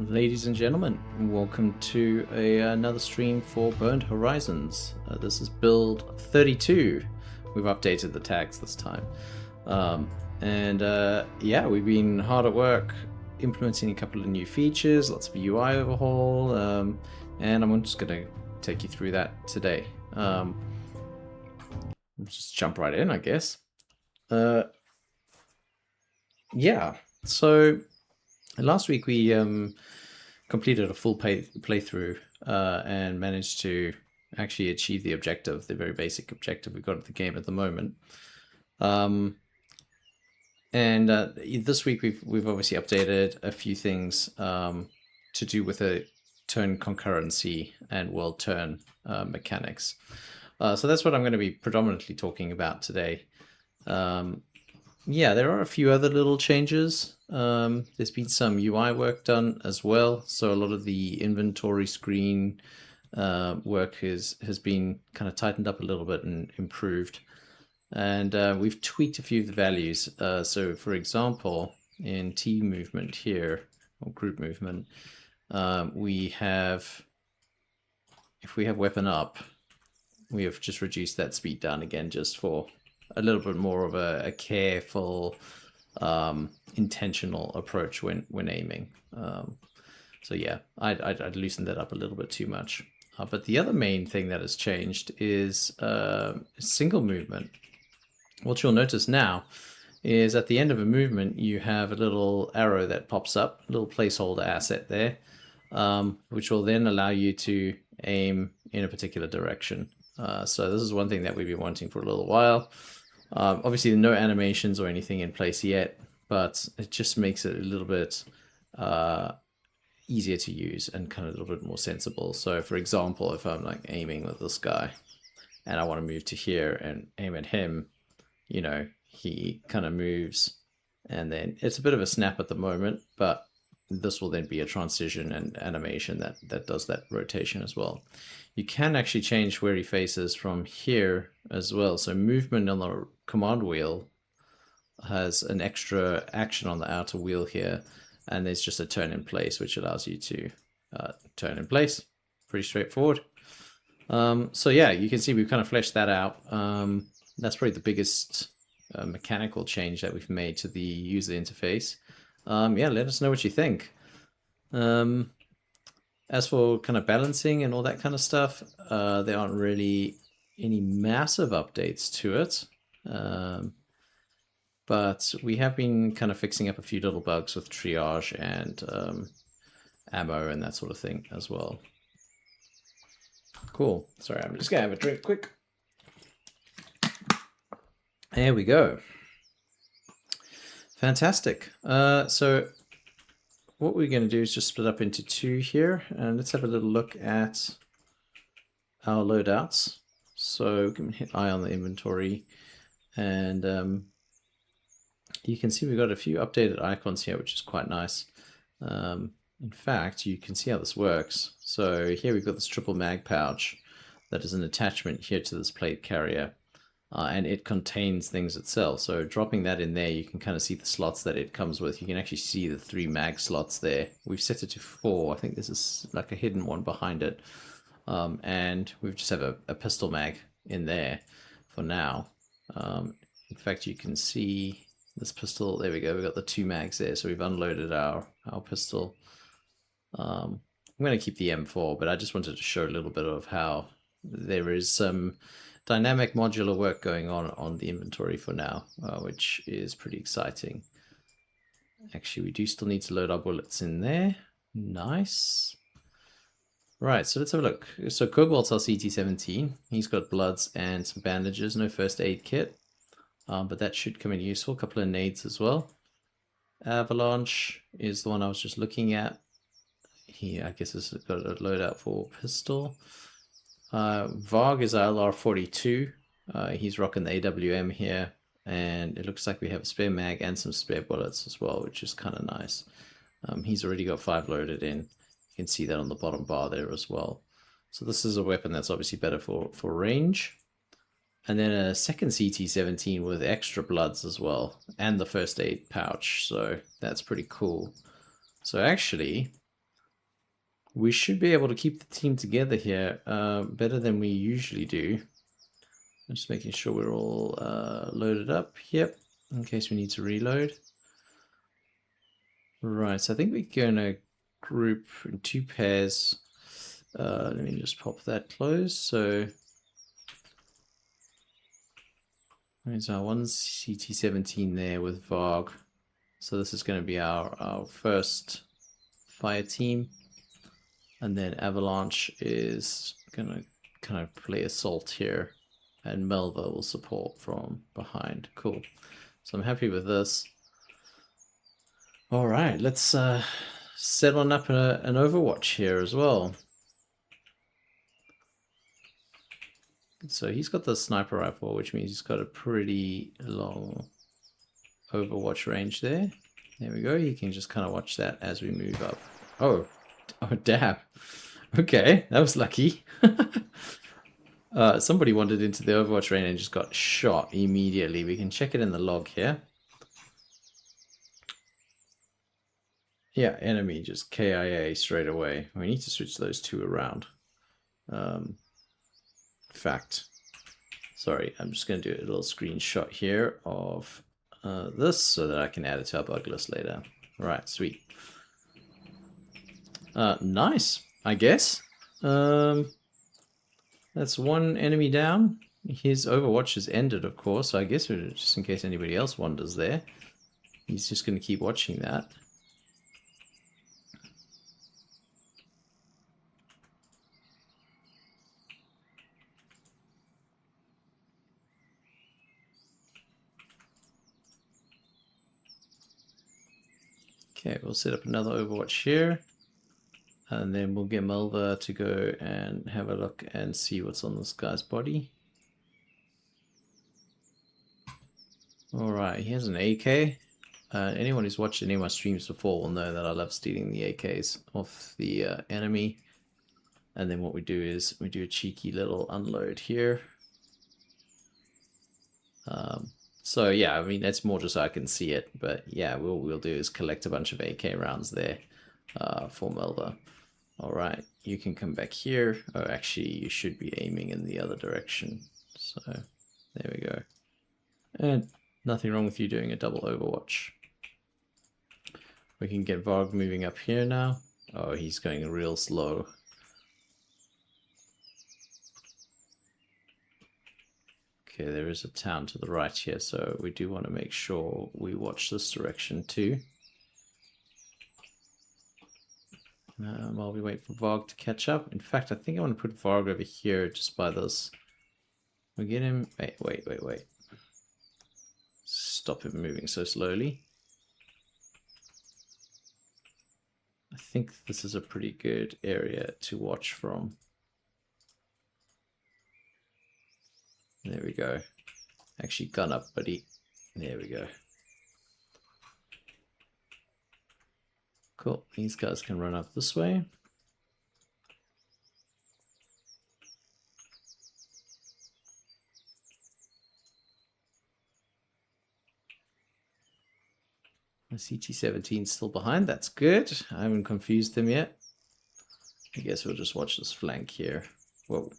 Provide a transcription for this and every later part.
Ladies and gentlemen, welcome to another stream for Burned Horizons. This is build 32. We've updated the tags this time. Yeah, we've been hard at work implementing a couple of new features, lots of UI overhaul, and I'm just going to take you through that today. We'll just jump right in, I guess. Yeah, so last week we completed a full playthrough and managed to actually achieve the objective, the very basic objective we've got at the game at the moment. This week we've obviously updated a few things to do with a turn concurrency and world turn mechanics. So that's what I'm going to be predominantly talking about today. Yeah, there are a few other little changes. There's been some UI work done as well. So a lot of the inventory screen work has been kind of tightened up a little bit and improved. And we've tweaked a few of the values. So for example, in T movement here, or group movement, we have, if we have weapon up, we have just reduced that speed down again just for a little bit more of a careful, intentional approach when aiming. So yeah, I'd loosened that up a little bit too much. But the other main thing that has changed is single movement. What you'll notice now is at the end of a movement, you have a little arrow that pops up, a little placeholder asset there, which will then allow you to aim in a particular direction. So this is one thing that we've been wanting for a little while. Obviously, no animations or anything in place yet, but it just makes it a little bit easier to use and kind of a little bit more sensible. So for example, if I'm like aiming with this guy and I want to move to here and aim at him, you know, he kind of moves and then it's a bit of a snap at the moment, but this will then be a transition and animation that does that rotation as well. You can actually change where he faces from here as well. So movement on the command wheel has an extra action on the outer wheel here, and there's just a turn in place, which allows you to turn in place. Pretty straightforward. So yeah, you can see we've kind of fleshed that out. That's probably the biggest mechanical change that we've made to the user interface. Yeah, let us know what you think. As for kind of balancing and all that kind of stuff, there aren't really any massive updates to it. But we have been kind of fixing up a few little bugs with triage and ammo and that sort of thing as well. Cool. Sorry, I'm just going to have a drink quick. There we go. Fantastic. So what we're going to do is just split up into two here, and let's have a little look at our loadouts. So we can hit I on the inventory, and you can see we've got a few updated icons here, which is quite nice. In fact, you can see how this works. So here we've got this triple mag pouch that is an attachment here to this plate carrier. And it contains things itself. So dropping that in there, you can kind of see the slots that it comes with. You can actually see the 3 mag slots there. We've set it to 4. I think this is like a hidden one behind it. And we just have a pistol mag in there for now. In fact, you can see this pistol. There we go. We've got the 2 mags there. So we've unloaded our pistol. I'm going to keep the M4, but I just wanted to show a little bit of how there is some dynamic modular work going on the inventory for now, which is pretty exciting. Actually, we do still need to load our bullets in there. Nice. Right, so let's have a look. So Cobalt's our CT-17. He's got bloods and some bandages, no first aid kit, but that should come in useful. A couple of nades as well. Avalanche is the one I was just looking at. He, I guess, has got a loadout for pistol. Varg is our LR42. He's rocking the AWM here, and it looks like we have a spare mag and some spare bullets as well, which is kind of nice. He's already got 5 loaded in. You can see that on the bottom bar there as well. So this is a weapon that's obviously better for range. And then a second CT-17 with extra bloods as well, and the first aid pouch. So that's pretty cool. So actually, We should be able to keep the team together here better than we usually do. I'm just making sure we're all loaded up. Yep, in case we need to reload. Right, so I think we're going to group in 2 pairs. Let me just pop that closed. So there's our one CT-17 there with Varg. So this is going to be our first fire team. And then Avalanche is going to kind of play assault here. And Melva will support from behind. Cool. So I'm happy with this. All right, let's set on up an Overwatch here as well. So he's got the sniper rifle, which means he's got a pretty long Overwatch range there. There we go. You can just kind of watch that as we move up. Oh damn. Okay, that was lucky. Somebody wandered into the Overwatch range and just got shot immediately. We can check it in the log here. Yeah, enemy just KIA straight away. We need to switch those two around. Fact. Sorry, I'm just going to do a little screenshot here of this so that I can add it to our bug list later. Right, sweet. Nice, I guess. That's one enemy down. His Overwatch has ended, of course, so I guess just in case anybody else wanders there, he's just going to keep watching that. Okay, we'll set up another Overwatch here. And then we'll get Melva to go and have a look and see what's on this guy's body. Alright, he has an AK. Anyone who's watched any of my streams before will know that I love stealing the AKs off the enemy. And then what we do is we do a cheeky little unload here. So yeah, I mean, that's more just so I can see it. But yeah, what we'll do is collect a bunch of AK rounds there for Melva. Alright, you can come back here. Oh, actually, you should be aiming in the other direction. So, there we go. And nothing wrong with you doing a double Overwatch. We can get Varg moving up here now. Oh, he's going real slow. Okay, there is a town to the right here, so we do want to make sure we watch this direction too. While we wait for Varg to catch up. In fact, I think I want to put Varg over here just by this. We get him. Wait. Stop him moving so slowly. I think this is a pretty good area to watch from. There we go. Actually, gun up, buddy. There we go. Cool. These guys can run up this way. The CT-17 is still behind. That's good. I haven't confused them yet. I guess we'll just watch this flank here. Whoa.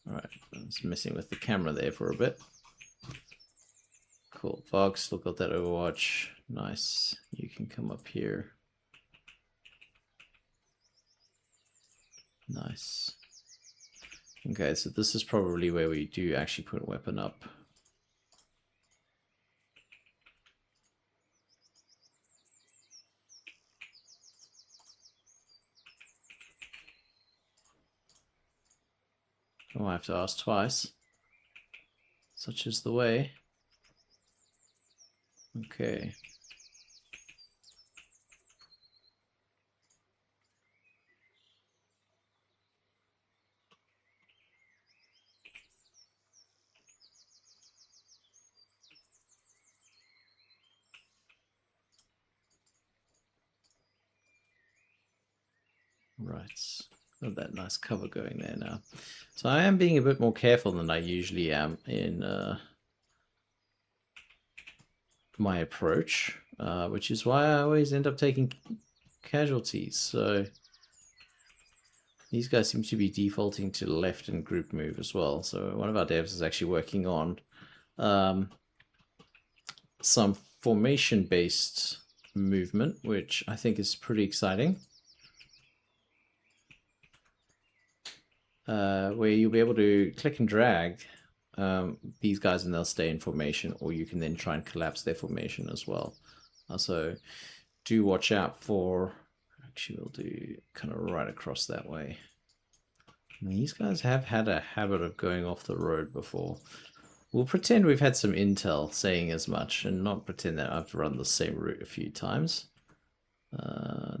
Alright, I was messing with the camera there for a bit. Cool. Fox still got that Overwatch. Nice. You can come up here. Nice. Okay, so this is probably where we do actually put a weapon up. Oh, I have to ask twice. Such is the way. Okay. Right. Got that nice cover going there now. So I am being a bit more careful than I usually am in my approach, which is why I always end up taking casualties. So these guys seem to be defaulting to left and group move as well. So one of our devs is actually working on some formation-based movement, which I think is pretty exciting. Where you'll be able to click and drag these guys and they'll stay in formation, or you can then try and collapse their formation as well. So do watch out for, actually we'll do kind of right across that way. And these guys have had a habit of going off the road before. We'll pretend we've had some intel saying as much and not pretend that I've run the same route a few times.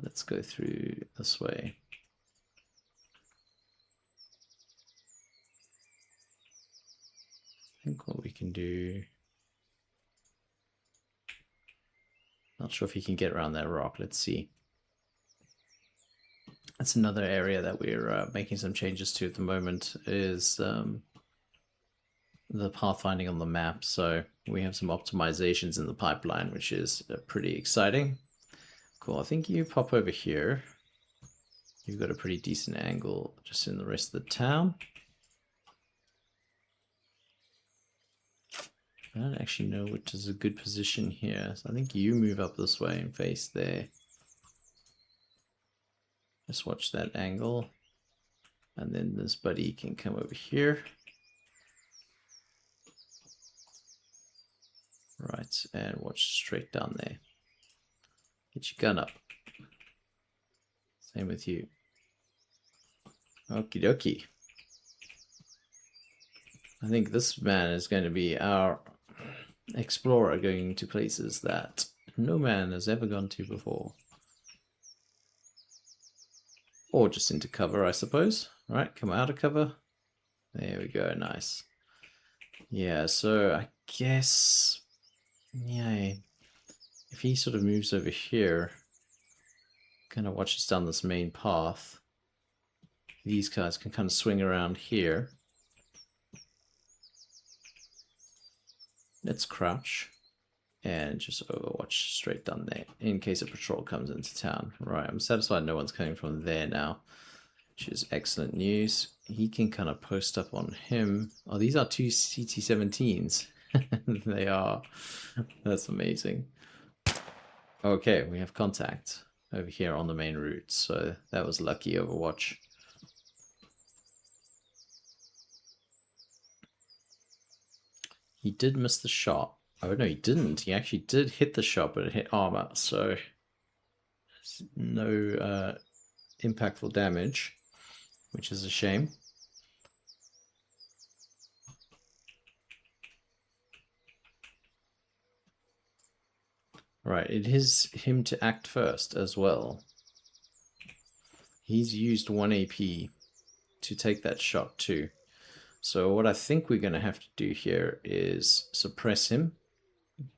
Let's go through this way. I think what we can do... Not sure if he can get around that rock. Let's see. That's another area that we're making some changes to at the moment, is the pathfinding on the map. So we have some optimizations in the pipeline, which is pretty exciting. Cool. I think you pop over here. You've got a pretty decent angle just in the rest of the town. I don't actually know which is a good position here. So I think you move up this way and face there. Just watch that angle. And then this buddy can come over here. Right, and watch straight down there. Get your gun up. Same with you. Okie dokie. I think this man is going to be our explorer going to places that no man has ever gone to before. Or just into cover, I suppose. Alright, come out of cover. There we go, nice. Yeah, so I guess... yeah, if he sort of moves over here, kind of watches down this main path, these guys can kind of swing around here. Let's crouch and just overwatch straight down there in case a patrol comes into town. Right, I'm satisfied no one's coming from there now, which is excellent news. He can kind of post up on him. Oh, these are two CT-17s. They are. That's amazing. Okay, we have contact over here on the main route, so that was lucky overwatch. He did miss the shot. Oh no, he didn't. He actually did hit the shot, but it hit armor, so no impactful damage, which is a shame. Right, it is him to act first as well. He's used 1 AP to take that shot too. So what I think we're going to have to do here is suppress him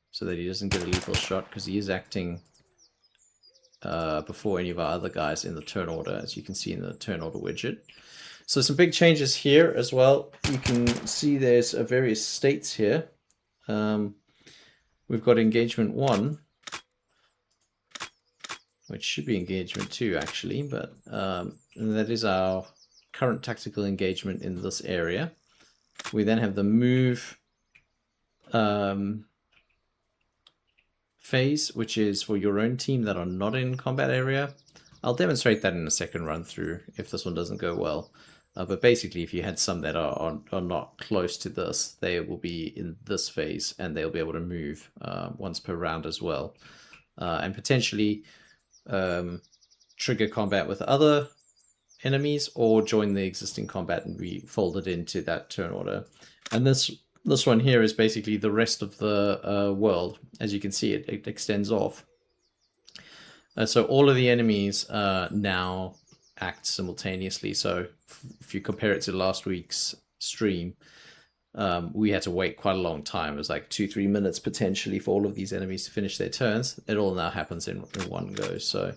so that he doesn't get a lethal shot, because he is acting before any of our other guys in the turn order, as you can see in the turn order widget. So some big changes here as well. You can see there's various states here. We've got engagement 1, which should be engagement 2 actually, but that is our current tactical engagement in this area. We then have the move phase, which is for your own team that are not in combat area. I'll demonstrate that in a second run through if this one doesn't go well. But basically, if you had some that are not close to this, they will be in this phase and they'll be able to move once per round as well. And potentially trigger combat with other enemies or join the existing combat and be folded into that turn order. And this one here is basically the rest of the world. As you can see, it extends off. So all of the enemies now act simultaneously. So if you compare it to last week's stream, we had to wait quite a long time. It was like 2-3 minutes potentially for all of these enemies to finish their turns. It all now happens in one go. So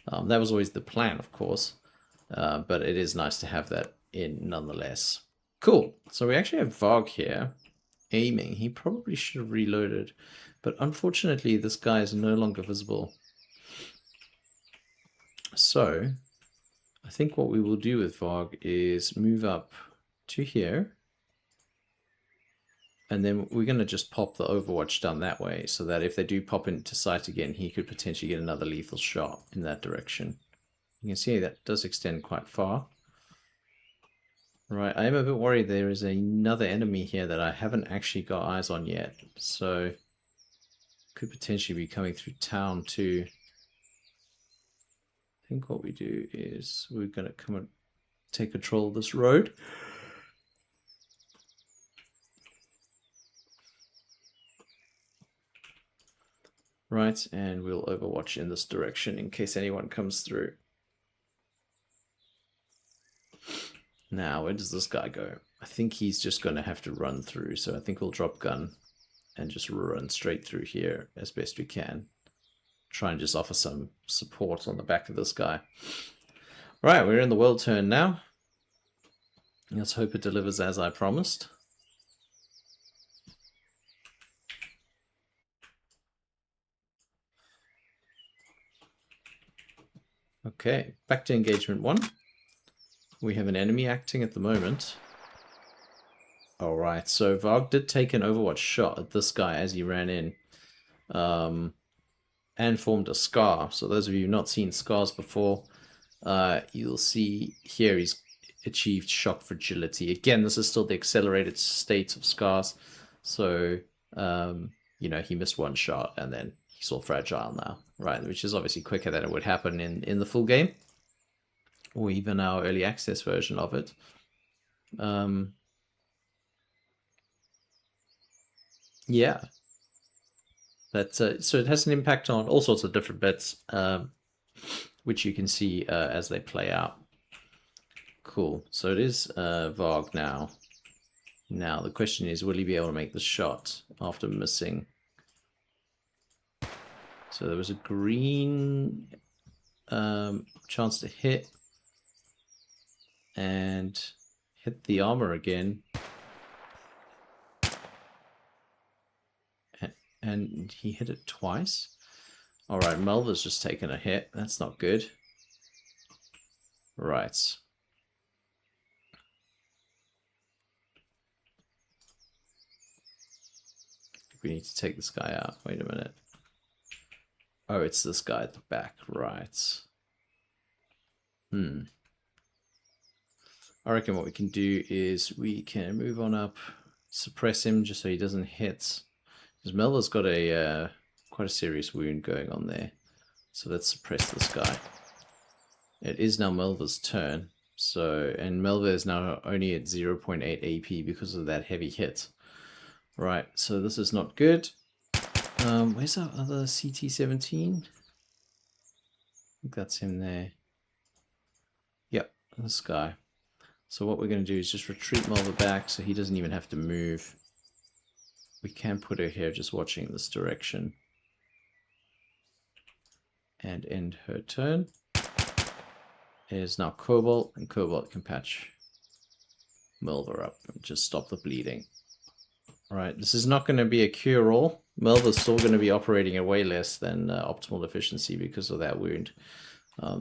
that was always the plan, of course. But it is nice to have that in nonetheless. Cool. So we actually have Varg here. aiming. He probably should have reloaded. But unfortunately, this guy is no longer visible. So, I think what we will do with Varg is move up to here. And then we're going to just pop the Overwatch down that way, so that if they do pop into sight again, he could potentially get another lethal shot in that direction. You can see that does extend quite far. Right, I am a bit worried there is another enemy here that I haven't actually got eyes on yet. So, could potentially be coming through town too. I think what we do is we're going to come and take control of this road. Right, and we'll overwatch in this direction in case anyone comes through. Now, where does this guy go? I think he's just going to have to run through, so I think we'll drop gun and just run straight through here as best we can. Try and just offer some support on the back of this guy. Right, we're in the world turn now. Let's hope it delivers as I promised. Okay, back to engagement 1. We have an enemy acting at the moment. Alright, so Varg did take an Overwatch shot at this guy as he ran in. And formed a scar. So those of you who've not seen scars before, you'll see here he's achieved shock fragility. Again, this is still the accelerated state of scars. So, you know, he missed one shot and then he's all fragile now, right? Which is obviously quicker than it would happen in the full game, or even our early access version of it. Yeah. So it has an impact on all sorts of different bits, which you can see as they play out. Cool. So it is Varg now. Now the question is, will he be able to make the shot after missing? So there was a green chance to hit and hit the armor again. And he hit it twice. Alright, Melva's just taken a hit. That's not good. Right. We need to take this guy out. Wait a minute. Oh, it's this guy at the back. Right. I reckon what we can do is we can move on up, suppress him just so he doesn't hit. Because Melva's got a quite a serious wound going on there. So let's suppress this guy. It is now Melva's turn. So, and Melva is now only at 0.8 AP because of that heavy hit. Right, so this is not good. Where's our other CT-17? I think that's him there. Yep, this guy. So what we're going to do is just retreat Melva back so he doesn't even have to move. We can put her here just watching this direction. And end her turn. It is now Cobalt, and Cobalt can patch Melva up and just stop the bleeding. Alright, this is not going to be a cure-all. Melva's still going to be operating at way less than optimal efficiency because of that wound.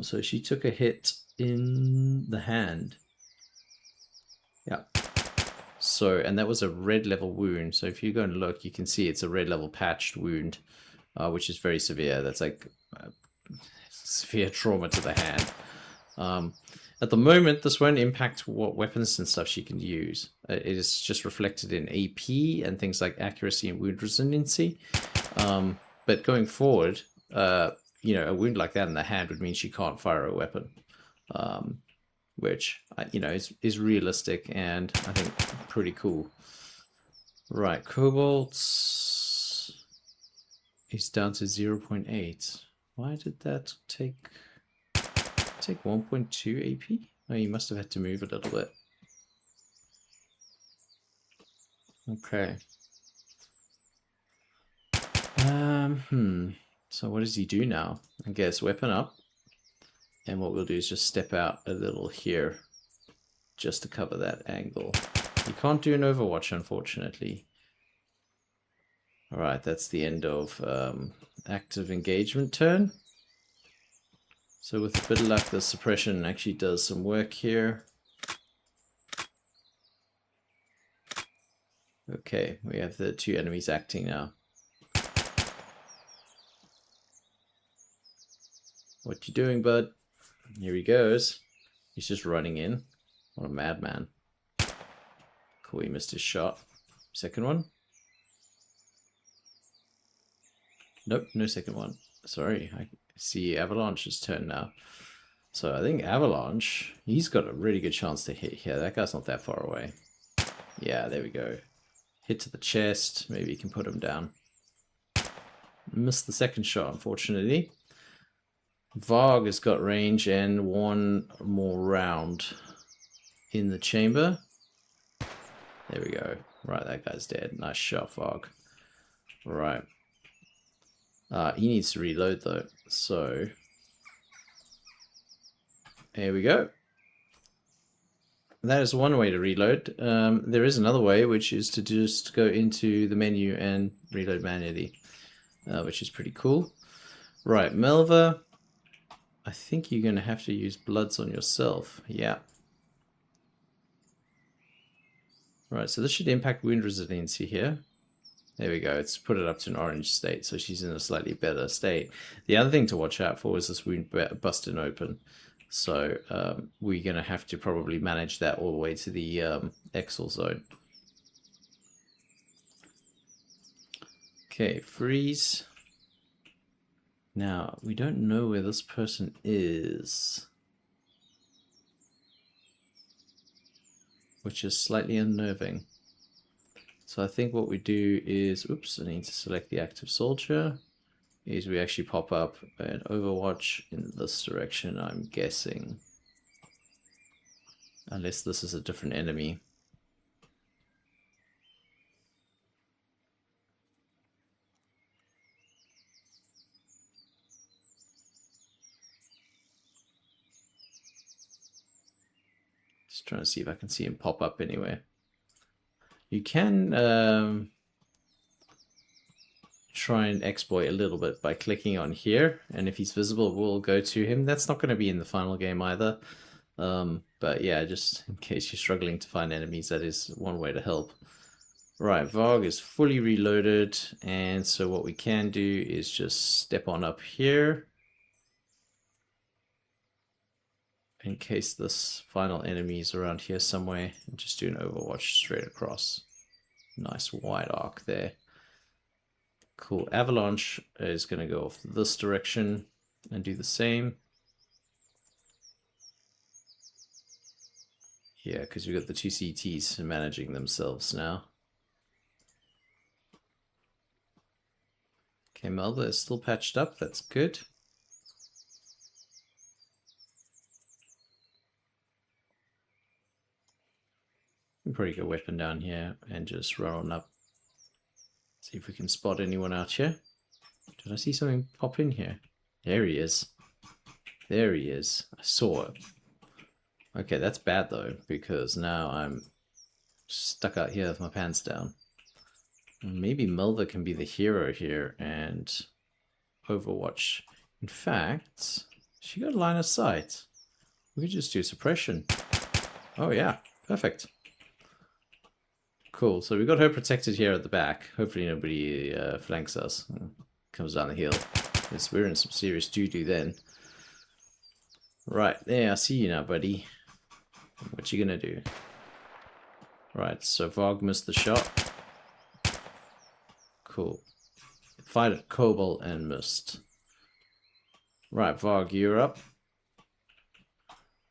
So she took a hit in the hand. Yeah. So, and that was a red level wound. So if you go and look, you can see it's a red level patched wound, which is very severe. That's like severe trauma to the hand. At the moment, this won't impact what weapons and stuff she can use. It is just reflected in AP and things like accuracy and wound resiliency. But going forward, you know, a wound like that in the hand would mean she can't fire a weapon. Which, you know, is realistic and I think pretty cool. Right, Cobalt is down to 0.8. Why did that take 1.2 AP? Oh, you must have had to move a little bit. Okay. So what does he do now? I guess weapon up. And what we'll do is just step out a little here just to cover that angle. You can't do an overwatch, unfortunately. Alright, that's the end of active engagement turn. So with a bit of luck, the suppression actually does some work here. Okay, we have the two enemies acting now. What you doing, bud? Here he goes. He's just running in. What a madman. Cool, he missed his shot. Second one. Nope, no second one. Sorry, I see Avalanche's turn now. So I think Avalanche, he's got a really good chance to hit here. That guy's not that far away. Yeah, there we go. Hit to the chest. Maybe you can put him down. Missed the second shot, unfortunately. Varg has got range and one more round in the chamber. There we go. Right, that guy's dead. Nice shot, Varg. Right. He needs to reload though. So here we go. That is one way to reload. There is another way, which is to just go into the menu and reload manually, which is pretty cool. Right, Melva, I think you're going to have to use Bloods on yourself. Yeah. Right, so this should impact wound resiliency here. There we go. It's put it up to an orange state, so she's in a slightly better state. The other thing to watch out for is this wound busting open. So we're going to have to probably manage that all the way to the Exel zone. Okay, freeze. Now, we don't know where this person is, which is slightly unnerving. So I think what we do is, oops, I need to select the active soldier, is we actually pop up an Overwatch in this direction, I'm guessing. Unless this is a different enemy. Just trying to see if I can see him pop up anywhere. You can try and exploit a little bit by clicking on here, and if he's visible, we'll go to him. That's not going to be in the final game either. But yeah, just in case you're struggling to find enemies, that is one way to help. Right, Varg is fully reloaded, and so what we can do is just step on up here. In case this final enemy is around here somewhere, and just do an Overwatch straight across. Nice wide arc there. Cool. Avalanche is going to go off this direction and do the same. Yeah, because we've got the two CTs managing themselves now. Okay, Melva is still patched up. That's good. Probably go weapon down here and just run on up. See if we can spot anyone out here. Did I see something pop in here? There he is. There he is. I saw it. Okay, that's bad though, because now I'm stuck out here with my pants down. Maybe Melva can be the hero here and Overwatch. In fact, she got line of sight. We could just do suppression. Oh yeah, perfect. Cool, so we got her protected here at the back. Hopefully nobody flanks us. Comes down the hill. Yes, we're in some serious doo-doo then. Right, there, I see you now, buddy. What you gonna do? Right, so Varg missed the shot. Cool. Fired at Cobalt and missed. Right, Varg, you're up.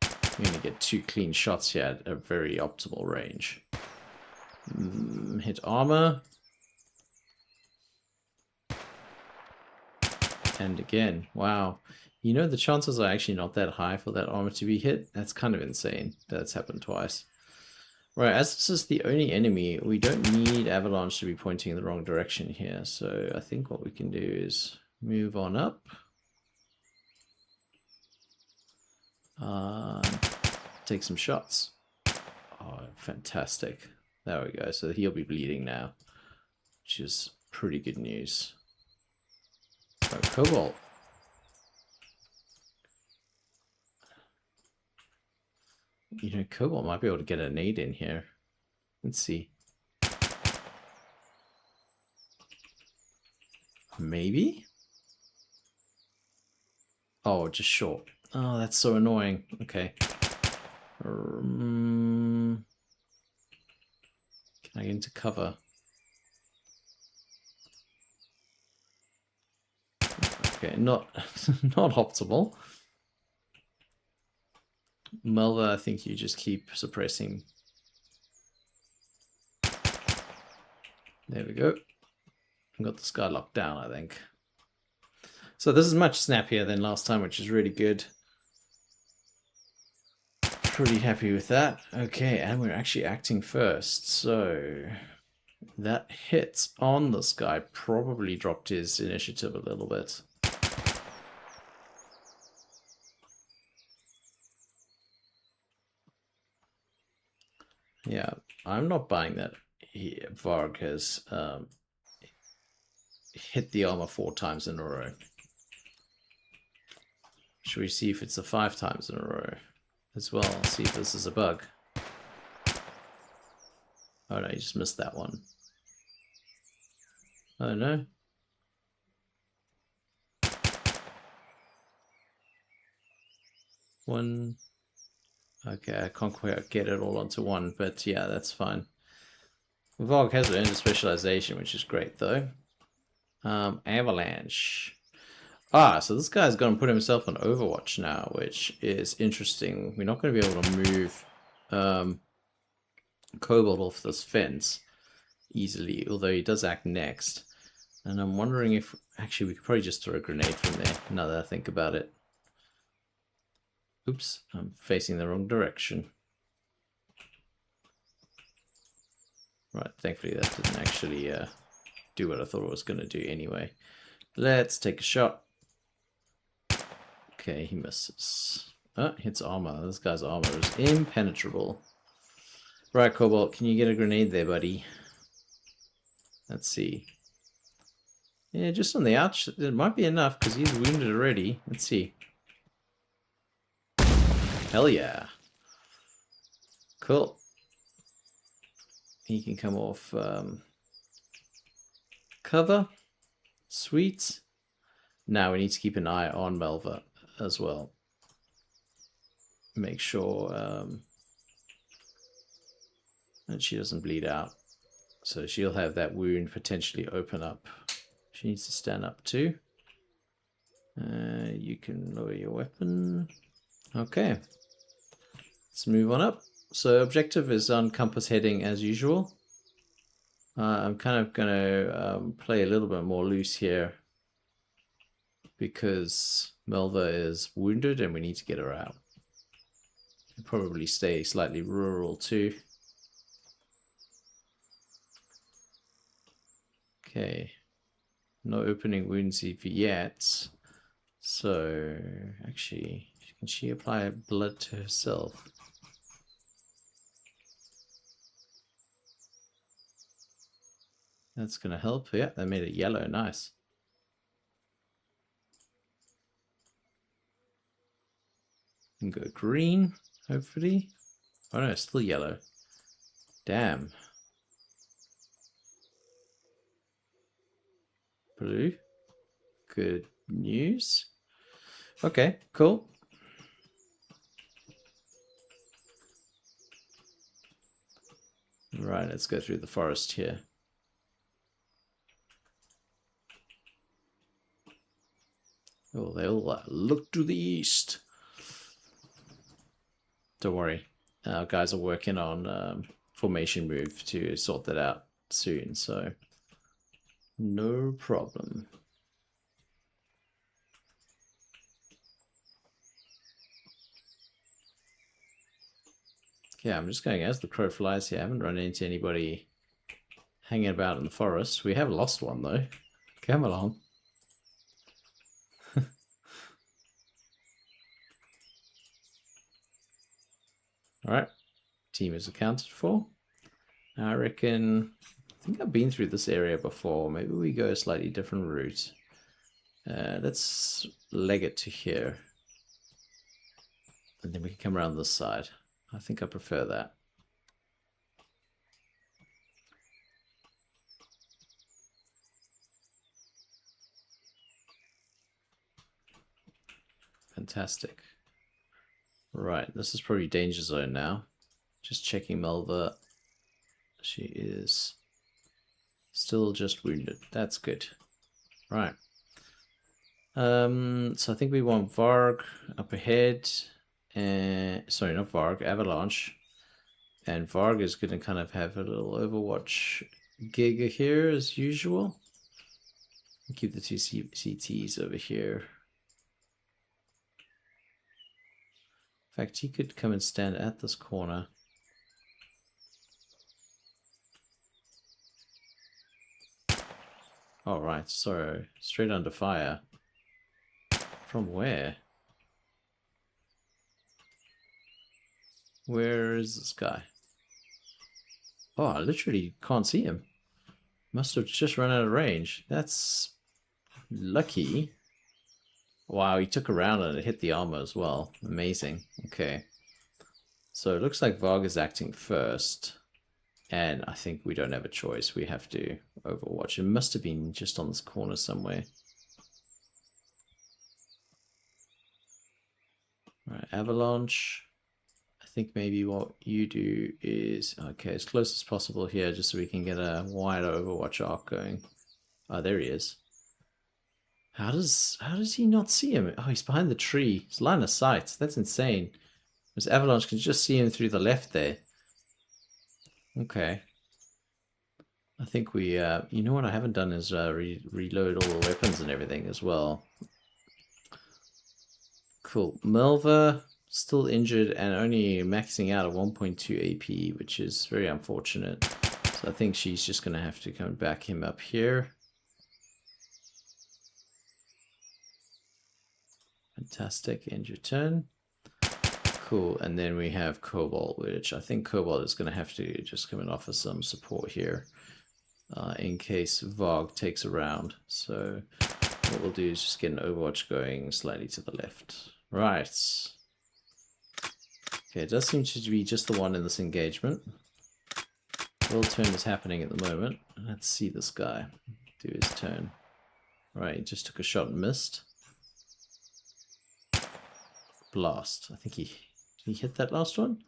You're gonna get two clean shots here at a very optimal range. Hit armor. And again, wow. You know, the chances are actually not that high for that armor to be hit. That's kind of insane. That's happened twice. Right, as this is the only enemy, we don't need Avalanche to be pointing in the wrong direction here. So I think what we can do is move on up. Take some shots. Oh, fantastic. There we go. So he'll be bleeding now, which is pretty good news. Oh, cobalt. You know, cobalt might be able to get a nade in here. Let's see. Maybe? Oh, just short. Oh, that's so annoying. Okay. Can I get into cover? Okay, not not optimal. Melva, I think you just keep suppressing. There we go. Got this guy locked down, I think. So this is much snappier than last time, which is really good. Pretty happy with that. Okay, and we're actually acting first. So that hit on this guy probably dropped his initiative a little bit. Yeah, I'm not buying that Varg has hit the armor 4 times in a row. Should we see if it's a 5 times in a row as well? See if this is a bug. Oh no, you just missed that one. Oh no. One. Okay, I can't quite get it all onto one, but yeah, that's fine. Varg has earned a specialization, which is great though. Avalanche. Ah, so this guy's going to put himself on Overwatch now, which is interesting. We're not going to be able to move Cobalt off this fence easily, although he does act next. And I'm wondering if... Actually, we could probably just throw a grenade from there, now that I think about it. Oops, I'm facing the wrong direction. Right, thankfully that didn't actually do what I thought it was going to do anyway. Let's take a shot. Okay, he misses. Oh, hits armor. This guy's armor is impenetrable. Right, Cobalt, can you get a grenade there, buddy? Let's see. Yeah, just on the ouch. It might be enough because he's wounded already. Let's see. Hell yeah. Cool. He can come off cover. Sweet. Now we need to keep an eye on Melva as well. Make sure that she doesn't bleed out. So she'll have that wound potentially open up. She needs to stand up too. You can lower your weapon. Okay. Let's move on up. So objective is on compass heading as usual. I'm kind of going to play a little bit more loose here because Melva is wounded and we need to get her out. I'll probably stay slightly rural too. Okay. No opening wounds yet. So, actually, can she apply blood to herself? That's going to help. Yeah, that made it yellow. Nice. And go green, hopefully. Oh no, still yellow. Damn. Blue. Good news. Okay, cool. Right, let's go through the forest here. Oh, they all look to the east. Don't worry. Our guys are working on formation move to sort that out soon, so no problem. Yeah, I'm just going as the crow flies here. I haven't run into anybody hanging about in the forest. We have lost one, though. Come along. Alright. Team is accounted for. I reckon think I've been through this area before. Maybe we go a slightly different route. Let's leg it to here. And then we can come around this side. I think I prefer that. Fantastic. Right, this is probably danger zone now. Just checking Melva. She is still just wounded. That's good. Right. So I think we want Varg up ahead. And sorry, not Varg, Avalanche. And Varg is going to kind of have a little Overwatch gig here as usual. Keep the two CTs over here. In fact, he could come and stand at this corner. All right, so straight under fire. From where? Where is this guy? Oh, I literally can't see him. Must have just run out of range. That's lucky. Wow, he took a round and it hit the armor as well. Amazing. Okay. So it looks like Varg is acting first. And I think we don't have a choice. We have to Overwatch. It must have been just on this corner somewhere. Right, Avalanche. I think maybe what you do is, okay, as close as possible here, just so we can get a wider Overwatch arc going. Oh, there he is. How does he not see him? Oh, he's behind the tree. It's line of sight. That's insane. Because Avalanche can just see him through the left there. Okay. I think we, you know what I haven't done is reload all the weapons and everything as well. Cool. Melva, still injured and only maxing out at 1.2 AP, which is very unfortunate. So I think she's just going to have to come back him up here. Fantastic. End your turn. Cool. And then we have Cobalt, which I think Cobalt is going to have to just come and offer some support here in case Varg takes a round. So what we'll do is just get an Overwatch going slightly to the left. Right. Okay, it does seem to be just the one in this engagement. World turn is happening at the moment. Let's see this guy do his turn. Right, he just took a shot and missed. Blast. I think he hit that last one.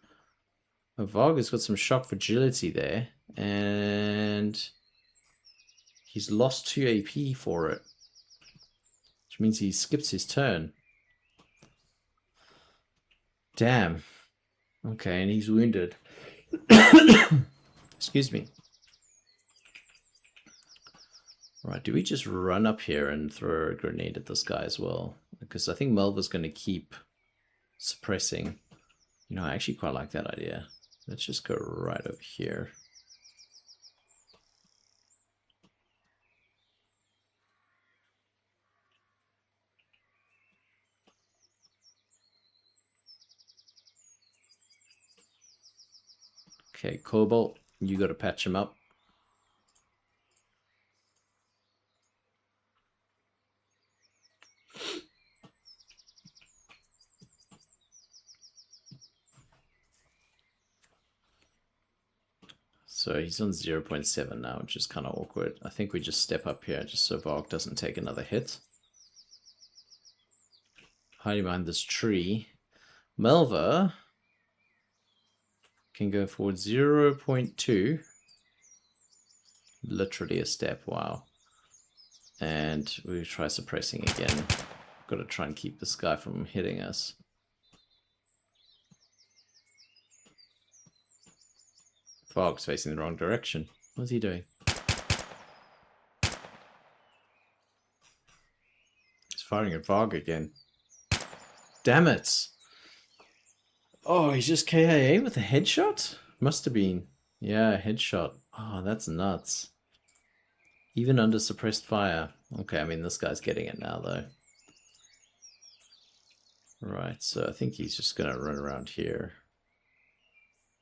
Oh, Varg has got some shock fragility there, and he's lost 2 AP for it, which means he skips his turn. Damn. Okay, and he's wounded. Excuse me. Right, do we just run up here and throw a grenade at this guy as well? Because I think Melva's going to keep suppressing. You know, I actually quite like that idea. Let's just go right over here. Okay, Cobalt, you got to patch him up. So he's on 0.7 now, which is kind of awkward. I think we just step up here just so Varg doesn't take another hit. Hiding behind this tree. Melva can go forward 0.2. Literally a step, wow. And we try suppressing again. Got to try and keep this guy from hitting us. Varg's facing the wrong direction. What's he doing? He's firing at Varg again. Damn it! Oh, he's just KIA with a headshot? Must have been. Yeah, headshot. Oh, that's nuts. Even under suppressed fire. Okay, I mean, this guy's getting it now, though. Right, so I think he's just going to run around here.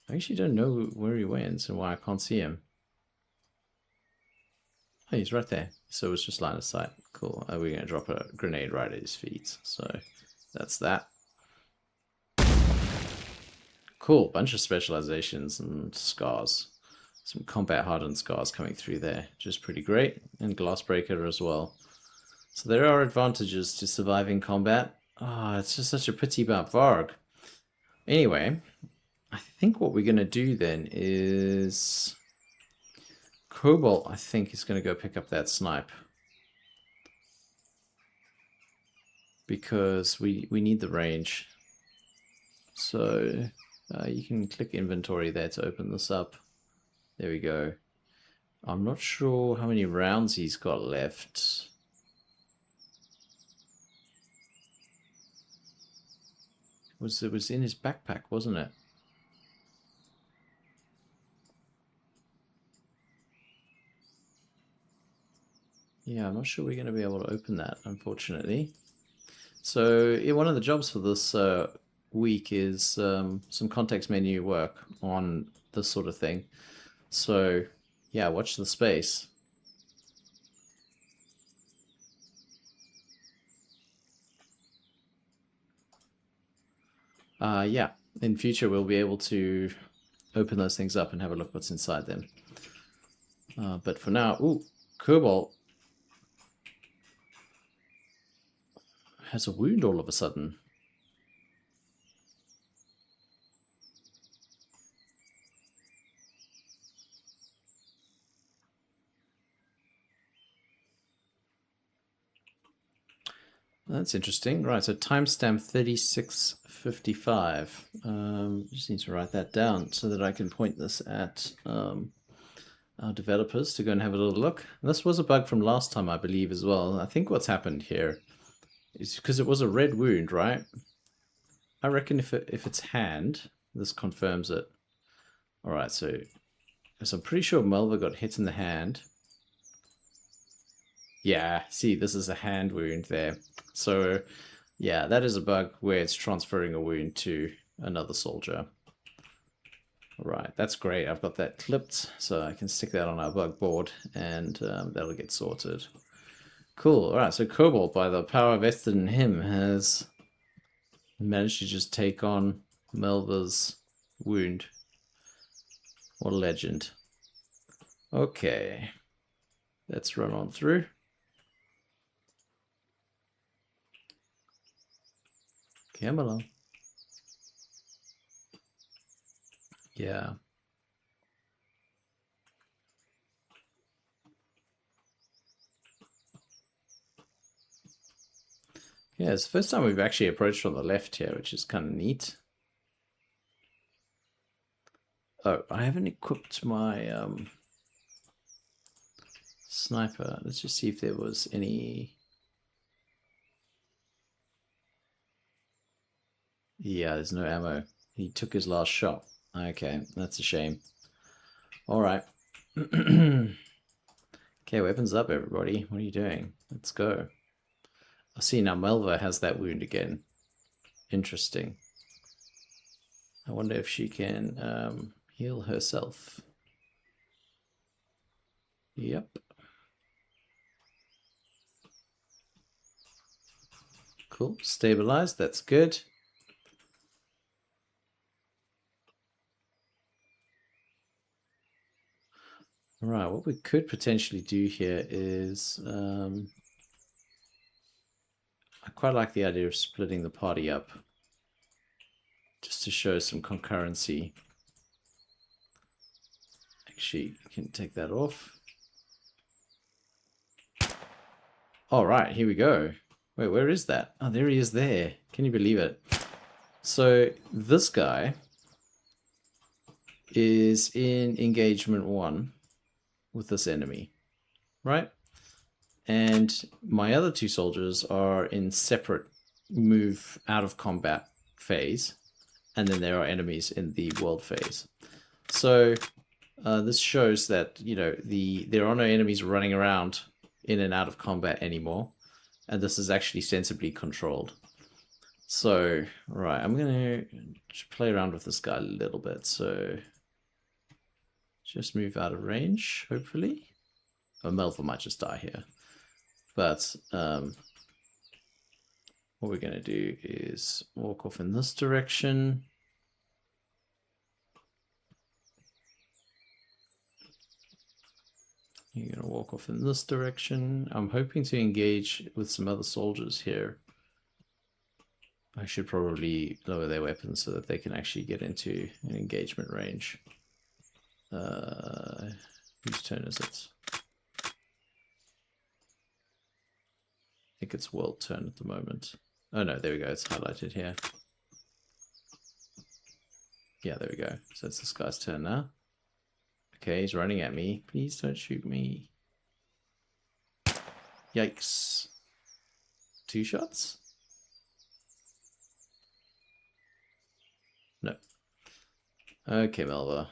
I actually don't know where he went and why I can't see him. Oh, he's right there. So it's just line of sight. Cool. We're going to drop a grenade right at his feet. So that's that. Cool. Bunch of specializations and scars. Some combat hardened scars coming through there, which is pretty great. And Glassbreaker as well. So there are advantages to surviving combat. Ah, it's just such a pity about Varg. Anyway, I think what we're going to do then is... Cobalt, I think, is going to go pick up that snipe. Because we need the range. So you can click inventory there to open this up. There we go. I'm not sure how many rounds he's got left. It was in his backpack, wasn't it? Yeah, I'm not sure we're going to be able to open that, unfortunately. So one of the jobs for this week is some context menu work on this sort of thing. So yeah, watch the space. Yeah, in future we'll be able to open those things up and have a look what's inside them. But for now, ooh, Cobalt has a wound all of a sudden. That's interesting. Right, so timestamp 3655. Just need to write that down so that I can point this at our developers to go and have a little look. And this was a bug from last time, I believe, as well. I think what's happened here is because it was a red wound, right? I reckon if it's hand, this confirms it. All right, so I'm pretty sure Melva got hit in the hand. Yeah, see, this is a hand wound there. So, yeah, that is a bug where it's transferring a wound to another soldier. All right, that's great. I've got that clipped, so I can stick that on our bug board, and that'll get sorted. Cool. All right, so Cobalt, by the power vested in him, has managed to just take on Melva's wound. What a legend. Okay, let's run on through. Come along. Yeah. Yeah, it's the first time we've actually approached from the left here, which is kind of neat. Oh, I haven't equipped my sniper. Let's just see if there was any... Yeah, there's no ammo. He took his last shot. Okay, that's a shame. All right. Okay, weapons up, everybody. What are you doing? Let's go. I see now Melva has that wound again. Interesting. I wonder if she can heal herself. Yep. Cool. Stabilized. That's good. Right, what we could potentially do here is I quite like the idea of splitting the party up just to show some concurrency. Actually, you can take that off. All right, here we go. Wait, where is that? Oh, there he is there. Can you believe it? So this guy is in engagement 1 with this enemy, right? And my other 2 soldiers are in separate move out of combat phase, and then there are enemies in the world phase. So this shows that, you know, there are no enemies running around in and out of combat anymore, and this is actually sensibly controlled. So, right, I'm going to play around with this guy a little bit. So, just move out of range, hopefully. Melville might just die here. But what we're going to do is walk off in this direction. You're going to walk off in this direction. I'm hoping to engage with some other soldiers here. I should probably lower their weapons so that they can actually get into an engagement range. Whose turn is it? I think it's world turn at the moment. Oh no, there we go. It's highlighted here. Yeah, there we go. So it's this guy's turn now. Okay, he's running at me. Please don't shoot me. Yikes. 2 shots? No. Okay, Melva.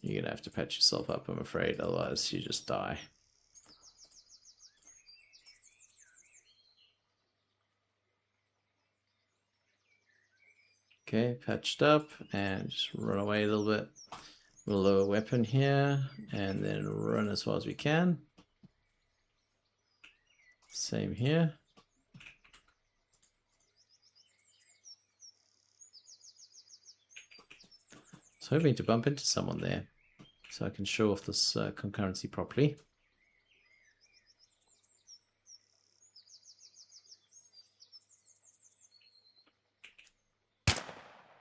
You're going to have to patch yourself up, I'm afraid. Otherwise, you just die. Okay, patched up. And just run away a little bit. We'll lower weapon here. And then run as far as we can. Same here. I was hoping to bump into someone there so I can show off this concurrency properly.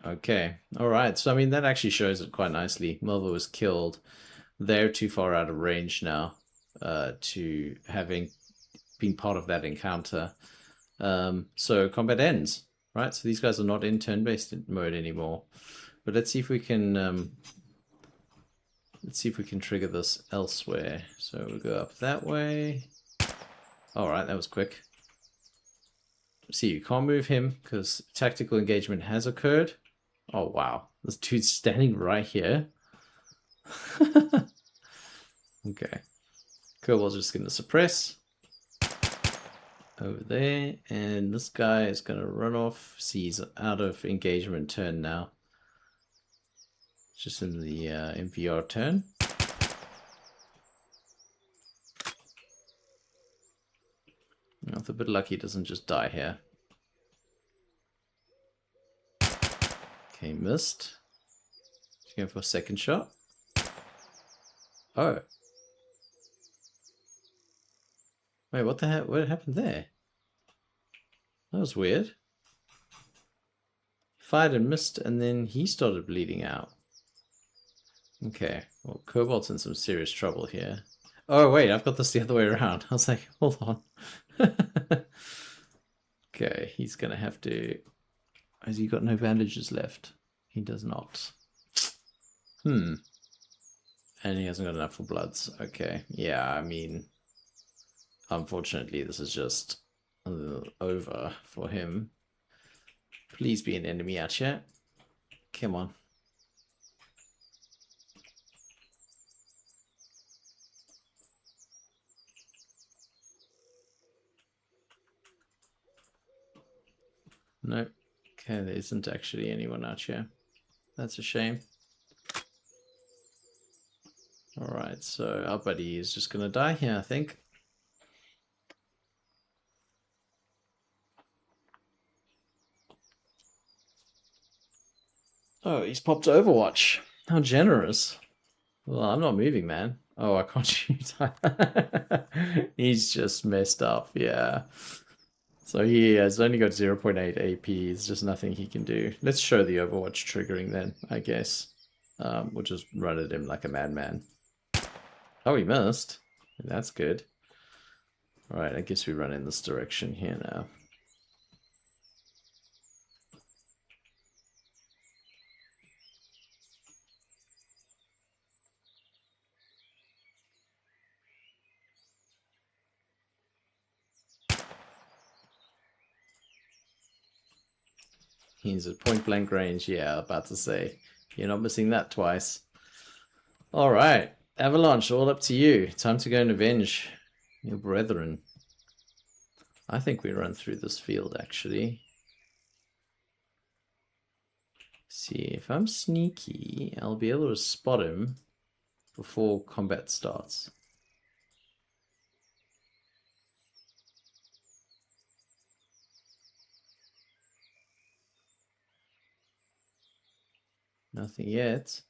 Okay, alright, so I mean that actually shows it quite nicely. Melva was killed. They're too far out of range now to having been part of that encounter. So combat ends, right? So these guys are not in turn-based mode anymore. But let's see if we can trigger this elsewhere. So we'll go up that way. Alright, that was quick. See, you can't move him because tactical engagement has occurred. Oh wow, this dude's standing right here. Okay. Kobold's just going to suppress. Over there. And this guy is going to run off. See, he's out of engagement turn now. Just in the MVR turn. If a bit lucky, he doesn't just die here. Okay, missed. He's going for a second shot. Oh. Wait, what the heck? What happened there? That was weird. Fired and missed, and then he started bleeding out. Okay, well, Cobalt's in some serious trouble here. Oh, wait, I've got this the other way around. I was like, hold on. Okay, he's going to have to... Has he got no bandages left? He does not. And he hasn't got enough for bloods. Okay, yeah, I mean... Unfortunately, this is just over for him. Please be an enemy out here. Come on. Nope. Okay, there isn't actually anyone out here. That's a shame. Alright, so our buddy is just going to die here, I think. Oh, he's popped Overwatch. How generous. Well, I'm not moving, man. Oh, I can't shoot. He's just messed up, yeah. So he has only got 0.8 AP. There's just nothing he can do. Let's show the Overwatch triggering then, I guess. We'll just run at him like a madman. Oh, he missed. That's good. Alright, I guess we run in this direction here now. He's at point blank range. Yeah, about to say. You're not missing that twice. Alright. Avalanche, all up to you. Time to go and avenge your brethren. I think we run through this field, actually. See, if I'm sneaky, I'll be able to spot him before combat starts. Nothing yet.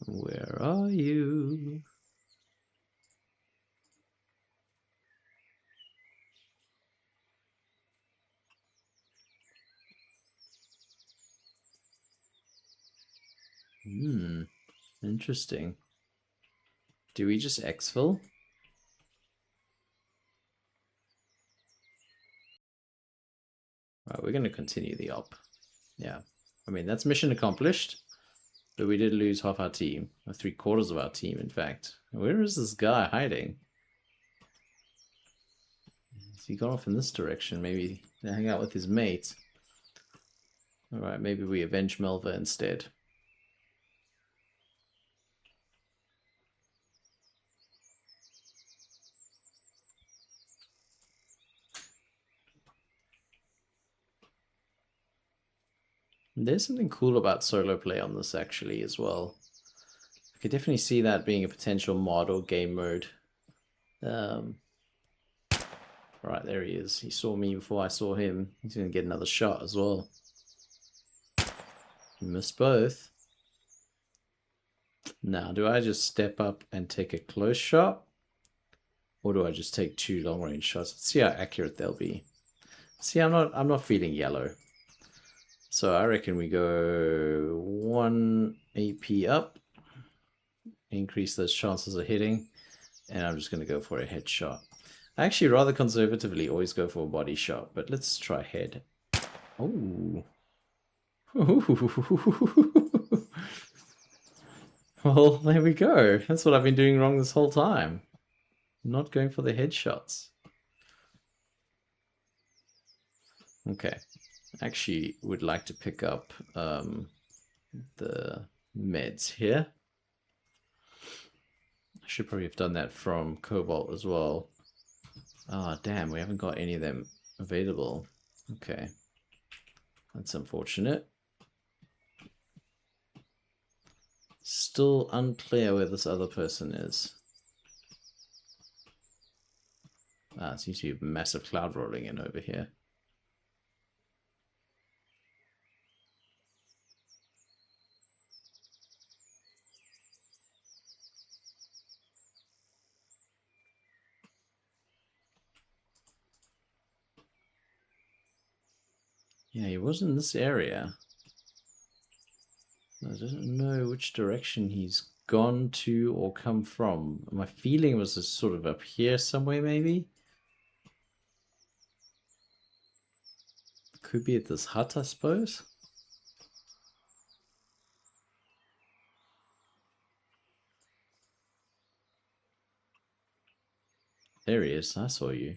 Where are you? Interesting. Do we just exfil? Right, we're going to continue the op. Yeah. I mean, that's mission accomplished. But we did lose half our team. Or 3/4 of our team, in fact. Where is this guy hiding? Has he gone off in this direction? Maybe to hang out with his mate. Alright, maybe we avenge Melva instead. There's something cool about solo play on this actually as well. I could definitely see that being a potential mod or game mode. Right, there he is. He saw me before I saw him. He's going to get another shot as well. He missed both. Now, do I just step up and take a close shot? Or do I just take 2 long-range shots? Let's see how accurate they'll be. See, I'm not feeling yellow. So I reckon we go 1 AP up. Increase those chances of hitting. And I'm just going to go for a headshot. I actually rather conservatively always go for a body shot. But let's try head. Oh. Well, there we go. That's what I've been doing wrong this whole time. Not going for the headshots. Okay. Actually would like to pick up the meds here. I should probably have done that from Cobalt as well. Ah, oh, damn, we haven't got any of them available. Okay. That's unfortunate. Still unclear where this other person is. Ah, it seems to be a massive cloud rolling in over here. Yeah, he was in this area. I don't know which direction he's gone to or come from. My feeling was it's sort of up here somewhere, maybe? Could be at this hut, I suppose. There he is. I saw you.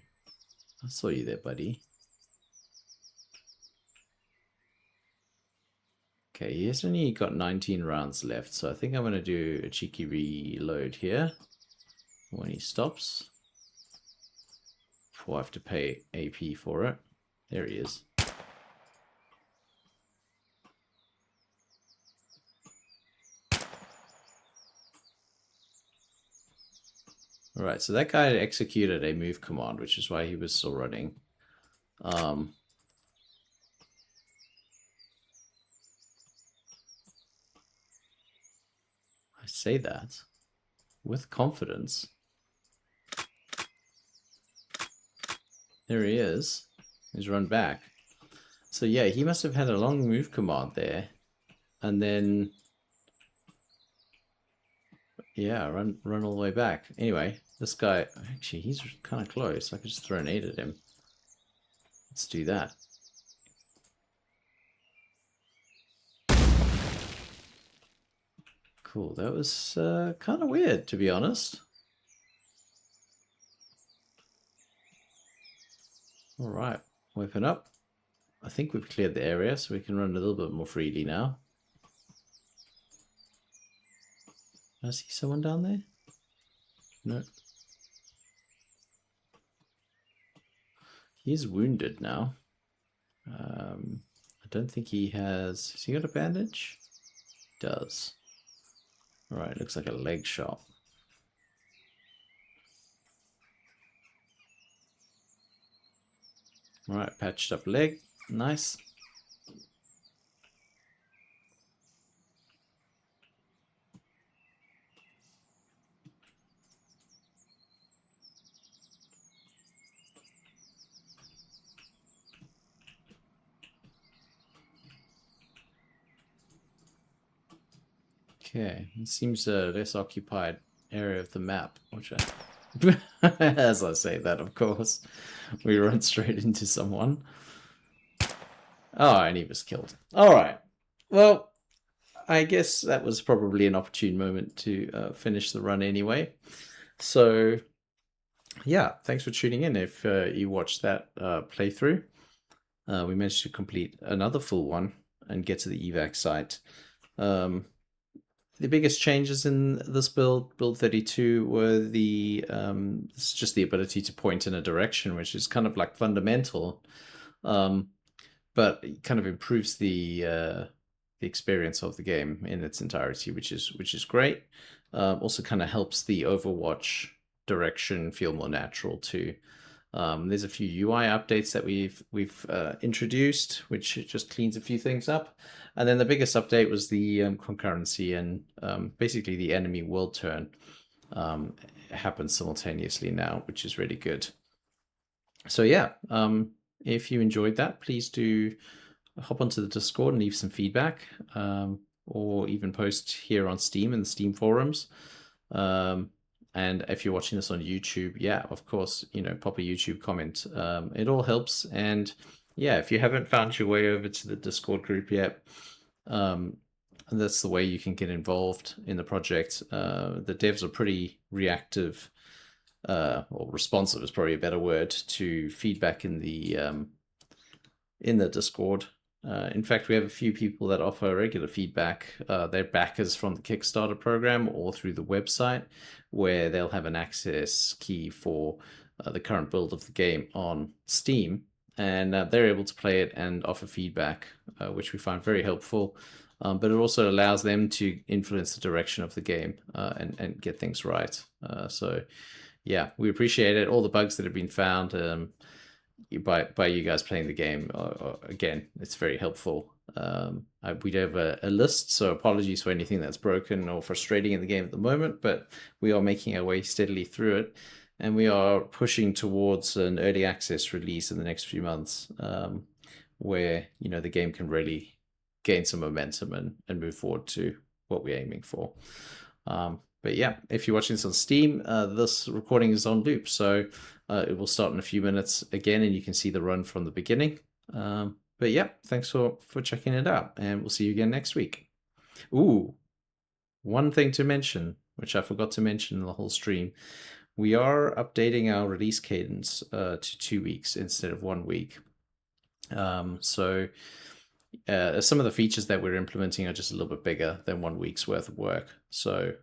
I saw you there, buddy. Okay, he's only got 19 rounds left, so I think I'm going to do a cheeky reload here when he stops. Before I have to pay AP for it. There he is. Alright, so that guy executed a move command, which is why he was still running. I say that with confidence. There he is. He's run back. So yeah, he must have had a long move command there. And then... yeah, run all the way back. Anyway, this guy... actually, he's kind of close. I could just throw an 8 at him. Let's do that. Cool. That was kind of weird, to be honest. Alright, weapon up. I think we've cleared the area, so we can run a little bit more freely now. I see someone down there? No. He's wounded now. I don't think he has... has he got a bandage? He does. Alright, looks like a leg shot. All right, patched up leg. Nice. Okay, it seems a less occupied area of the map, which I, as I say that, of course, we run straight into someone. Oh, and he was killed. All right. Well, I guess that was probably an opportune moment to finish the run anyway. So, yeah, thanks for tuning in. If you watched that playthrough, we managed to complete another full one and get to the evac site. The biggest changes in this build 32, were it's just the ability to point in a direction, which is kind of like fundamental, but it kind of improves the experience of the game in its entirety, which is great. Also, kind of helps the Overwatch direction feel more natural too. There's a few UI updates that we've introduced, which just cleans a few things up. And then the biggest update was the concurrency, and basically the enemy world turn happens simultaneously now, which is really good. So yeah, if you enjoyed that, please do hop onto the Discord and leave some feedback, or even post here on Steam in the Steam forums. And if you're watching this on YouTube, yeah, of course, pop a YouTube comment. It all helps. And yeah, if you haven't found your way over to the Discord group yet, that's the way you can get involved in the project. The devs are pretty reactive, or responsive is probably a better word, to feedback in the Discord. In fact, we have a few people that offer regular feedback. They're backers from the Kickstarter program or through the website, where they'll have an access key for the current build of the game on Steam, and they're able to play it and offer feedback, which we find very helpful. But it also allows them to influence the direction of the game, and get things right. So yeah, we appreciate it. All the bugs that have been found by you guys playing the game, again, it's very helpful. We do have a list, so apologies for anything that's broken or frustrating in the game at the moment, but we are making our way steadily through it, and we are pushing towards an early access release in the next few months, where the game can really gain some momentum and move forward to what we're aiming for. But yeah, if you're watching this on Steam, this recording is on loop, so it will start in a few minutes again, and you can see the run from the beginning. But yeah, thanks for checking it out, and we'll see you again next week. Ooh, one thing to mention, which I forgot to mention in the whole stream. We are updating our release cadence to 2 weeks instead of 1 week. So some of the features that we're implementing are just a little bit bigger than 1 week's worth of work. So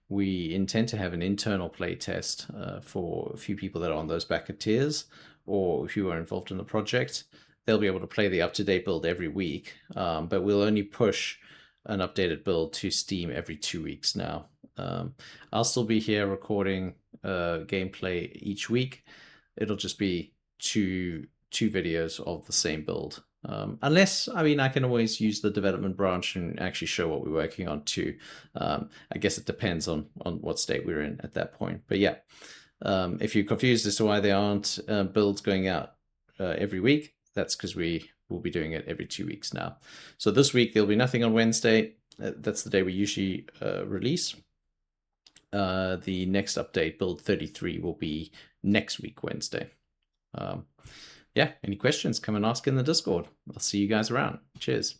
we intend to have an internal play test for a few people that are on those backer tiers, or who are involved in the project. They'll be able to play the up-to-date build every week, but we'll only push an updated build to Steam every 2 weeks now. I'll still be here recording gameplay each week. It'll just be two videos of the same build. Unless, I can always use the development branch and actually show what we're working on too. I guess it depends on what state we're in at that point. But yeah, if you're confused as to why there aren't builds going out every week, that's because we will be doing it every 2 weeks now. So this week there'll be nothing on Wednesday. That's the day we usually release. The next update, build 33, will be next week, Wednesday. Yeah, any questions, come and ask in the Discord. I'll see you guys around. Cheers.